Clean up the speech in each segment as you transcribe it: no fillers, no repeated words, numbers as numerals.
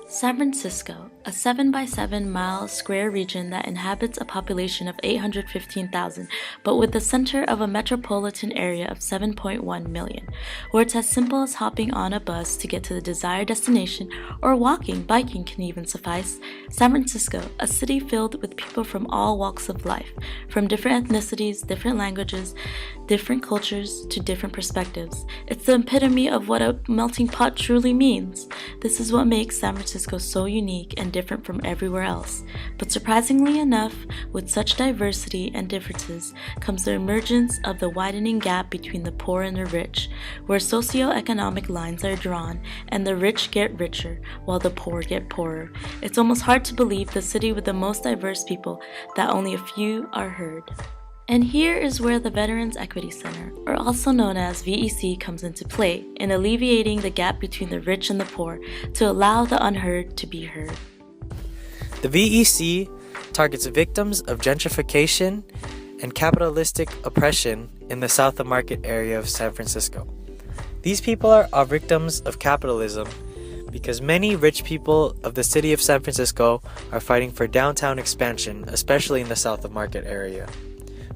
San Francisco, a 7 by 7 mile square region that inhabits a population of 815,000, but with the center of a metropolitan area of 7.1 million, where it's as simple as hopping on a bus to get to the desired destination, or walking, biking can even suffice. San Francisco, a city filled with people from all walks of life, from different ethnicities, different languages, different cultures, to different perspectives. It's the epitome of what a melting pot truly means. This is what makes San Francisco so unique and different from everywhere else. But surprisingly enough, with such diversity and differences comes the emergence of the widening gap between the poor and the rich, where socioeconomic lines are drawn and the rich get richer while the poor get poorer. It's almost hard to believe the city with the most diverse people that only a few are heard. And here is where the Veterans Equity Center, or also known as VEC, comes into play in alleviating the gap between the rich and the poor to allow the unheard to be heard. The VEC targets victims of gentrification and capitalistic oppression in the South of Market area of San Francisco. These people are victims of capitalism because many rich people of the city of San Francisco are fighting for downtown expansion, especially in the South of Market area.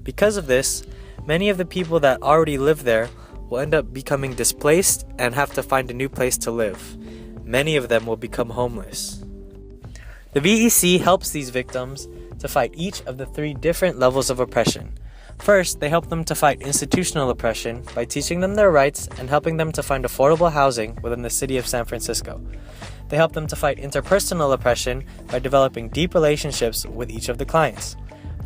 Because of this, many of the people that already live there will end up becoming displaced and have to find a new place to live. Many of them will become homeless. The VEC helps these victims to fight each of the 3 different levels of oppression. First, they help them to fight institutional oppression by teaching them their rights and helping them to find affordable housing within the city of San Francisco. They help them to fight interpersonal oppression by developing deep relationships with each of the clients.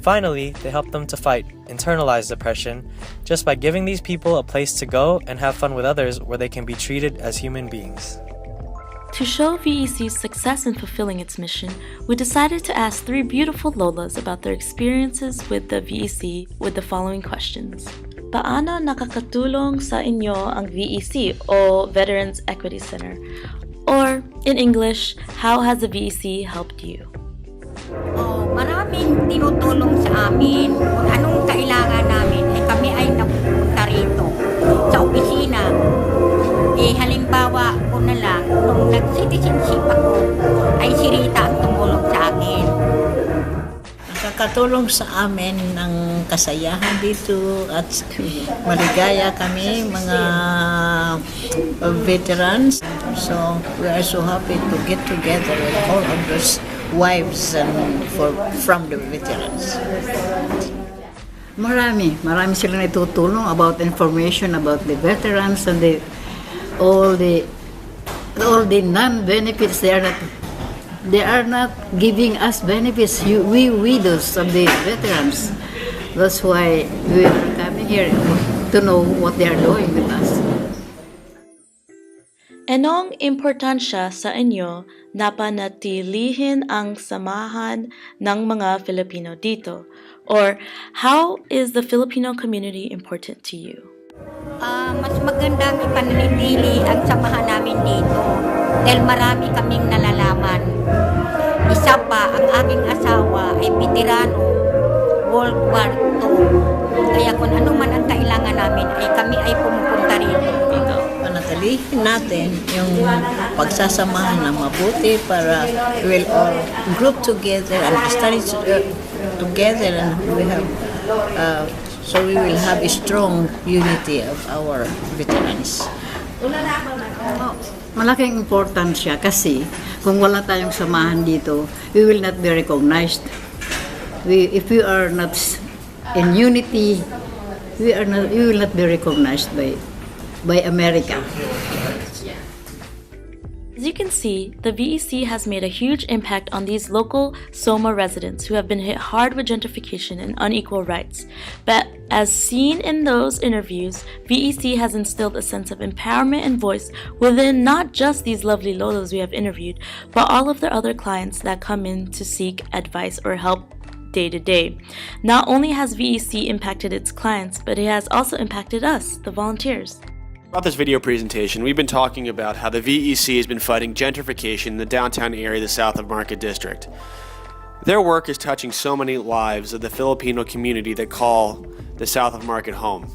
Finally, they help them to fight internalized oppression just by giving these people a place to go and have fun with others where they can be treated as human beings. To show VEC's success in fulfilling its mission, we decided to ask 3 beautiful lolas about their experiences with the VEC with the following questions. Paano nakakatulong sa inyo ang VEC o Veterans Equity Center? Or, in English, how has the VEC helped you? Maraming tinutulong sa amin. Kung anong kailangan namin, kami ay napupunta rito sa opisina. Halimbawa ko na lang, nung nag-citizenship ako, ay si Rita ang tumulong sa akin. Nakakatulong sa amin ng kasayahan dito at maligaya kami, mga veterans. So, we are so happy to get together with all of those wives and from the veterans. Marami silang itutulong about information about the veterans and all the non-benefits. They are not giving us benefits. We widows of the veterans. That's why we are coming here to know what they are doing with us. Anong importansya sa inyo na panatilihin ang samahan ng mga Filipino dito? Or, how is the Filipino community important to you? Mas magandang ipanatili ang samahan namin dito dahil marami kaming nalalaman. Isa pa, ang aking asawa ay veterano, World War II. Kaya kung ano man ang kailangan namin, ay kami ay pumupunta rito. Panatilihin natin yung pagsasamahan na mabuti para we will all group together and study together, and we have so we will have a strong unity of our veterans. Malaking importansya kasi kung wala tayong samahan dito, we will not be recognized. If we are not in unity, we will not be recognized by America. As you can see, the VEC has made a huge impact on these local SOMA residents who have been hit hard with gentrification and unequal rights. But as seen in those interviews, VEC has instilled a sense of empowerment and voice within not just these lovely lolos we have interviewed, but all of their other clients that come in to seek advice or help day to day. Not only has VEC impacted its clients, but it has also impacted us, the volunteers. Throughout this video presentation, we've been talking about how the VEC has been fighting gentrification in the downtown area of the South of Market District. Their work is touching so many lives of the Filipino community that call the South of Market home.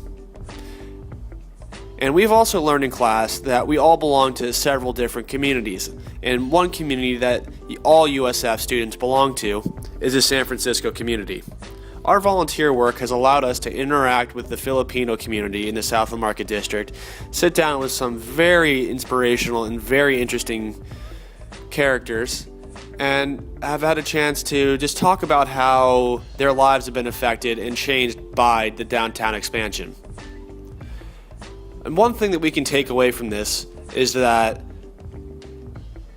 And we've also learned in class that we all belong to several different communities. And one community that all USF students belong to is the San Francisco community. Our volunteer work has allowed us to interact with the Filipino community in the South of Market District, sit down with some very inspirational and very interesting characters, and have had a chance to just talk about how their lives have been affected and changed by the downtown expansion. And one thing that we can take away from this is that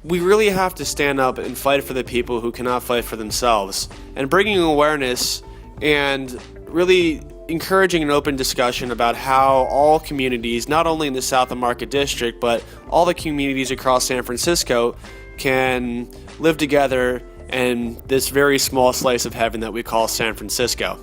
we really have to stand up and fight for the people who cannot fight for themselves, and bringing awareness and really encouraging an open discussion about how all communities, not only in the South of Market District, but all the communities across San Francisco can live together in this very small slice of heaven that we call San Francisco.